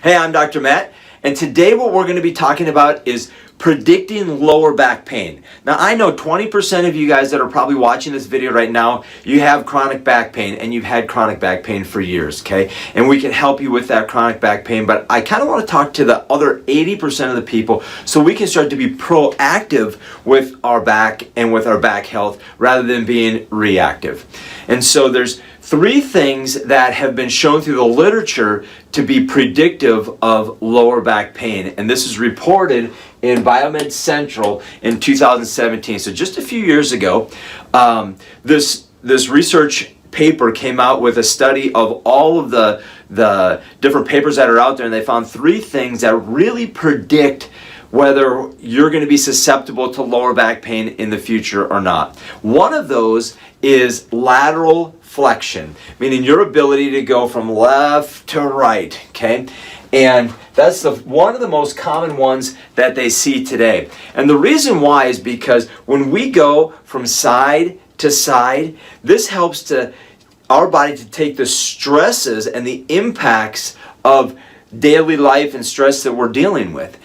Hey, I'm Dr. Matt, and today what we're going to be talking about is predicting lower back pain. Now, I know 20% of you guys that are probably watching this video right now, you have chronic back pain, and you've had chronic back pain for years, okay? And we can help you with that chronic back pain, but I kind of want to talk to the other 80% of the people so we can start to be proactive with our back and with our back health rather than being reactive. And so there's 3 things that have been shown through the literature to be predictive of lower back pain. And this is reported in Biomed Central in 2017. So just a few years ago, this research paper came out with a study of all of the different papers that are out there, and they found 3 things that really predict whether you're going to be susceptible to lower back pain in the future or not. One of those is lateral flexion, meaning your ability to go from left to right, okay? And that's one of the most common ones that they see today. And the reason why is because when we go from side to side, this helps our body to take the stresses and the impacts of daily life and stress that we're dealing with.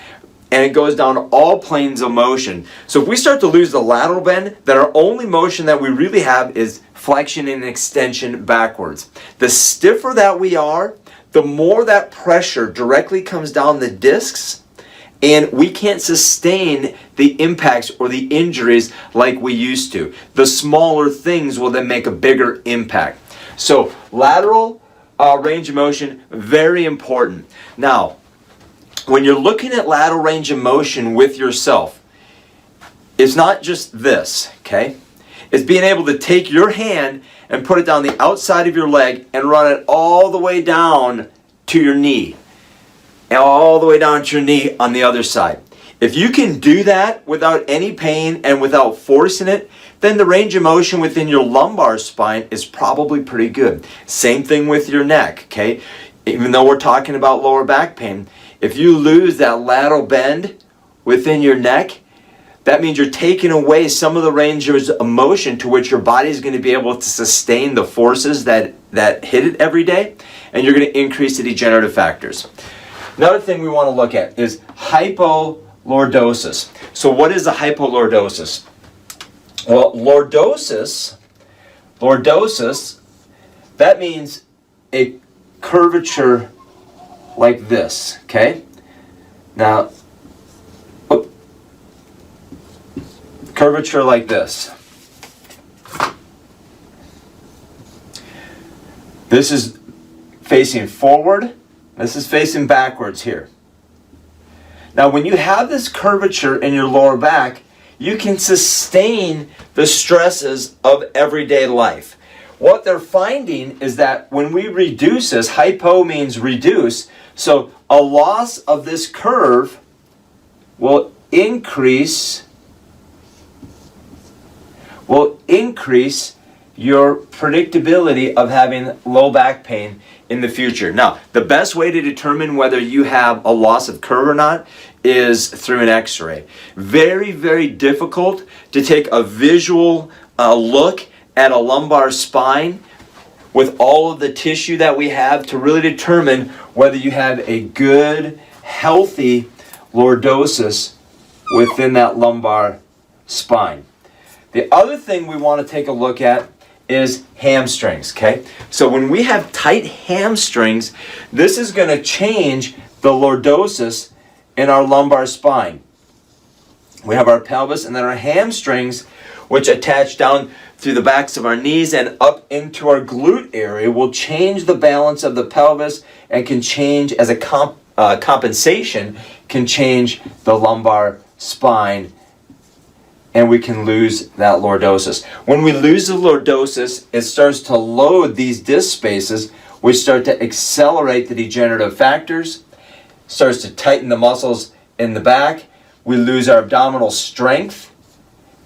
And it goes down all planes of motion. So if we start to lose the lateral bend, then our only motion that we really have is flexion and extension backwards. The stiffer that we are, the more that pressure directly comes down the discs, and we can't sustain the impacts or the injuries like we used to. The smaller things will then make a bigger impact. So lateral range of motion, very important. Now, when you're looking at lateral range of motion with yourself, it's not just this, okay? It's being able to take your hand and put it down the outside of your leg and run it all the way down to your knee. And all the way down to your knee on the other side. If you can do that without any pain and without forcing it, then the range of motion within your lumbar spine is probably pretty good. Same thing with your neck, okay? Even though we're talking about lower back pain, if you lose that lateral bend within your neck, that means you're taking away some of the range of motion to which your body is going to be able to sustain the forces that hit it every day, and you're going to increase the degenerative factors. Another thing we want to look at is Hypo Lordosis. So what is a Hypo Lordosis? Well, lordosis, that means a curvature like this, okay? Now, curvature like this. This is facing forward, this is facing backwards here. Now, when you have this curvature in your lower back, you can sustain the stresses of everyday life. What they're finding is that when we reduce this, hypo means reduce, so a loss of this curve will increase your predictability of having low back pain in the future. Now, the best way to determine whether you have a loss of curve or not is through an x-ray. Very, very difficult to take a visual look at a lumbar spine with all of the tissue that we have to really determine whether you have a good, healthy lordosis within that lumbar spine. The other thing we want to take a look at is hamstrings, okay? So when we have tight hamstrings, this is going to change the lordosis in our lumbar spine. We have our pelvis and then our hamstrings, which attach down through the backs of our knees and up into our glute area, will change the balance of the pelvis and can change, as a compensation, can change the lumbar spine, and we can lose that lordosis. When we lose the lordosis, it starts to load these disc spaces, which start to accelerate the degenerative factors, starts to tighten the muscles in the back. We lose our abdominal strength,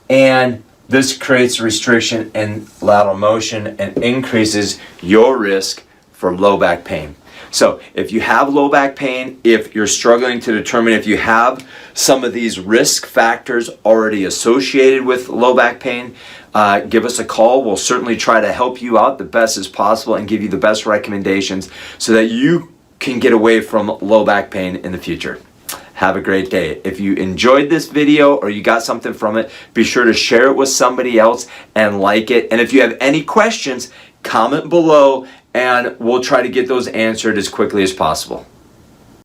and this creates restriction in lateral motion and increases your risk for low back pain. So if you have low back pain, if you're struggling to determine if you have some of these risk factors already associated with low back pain, give us a call. We'll certainly try to help you out the best as possible and give you the best recommendations so that you can get away from low back pain in the future. Have a great day. If you enjoyed this video or you got something from it, be sure to share it with somebody else and like it. And if you have any questions, comment below and we'll try to get those answered as quickly as possible.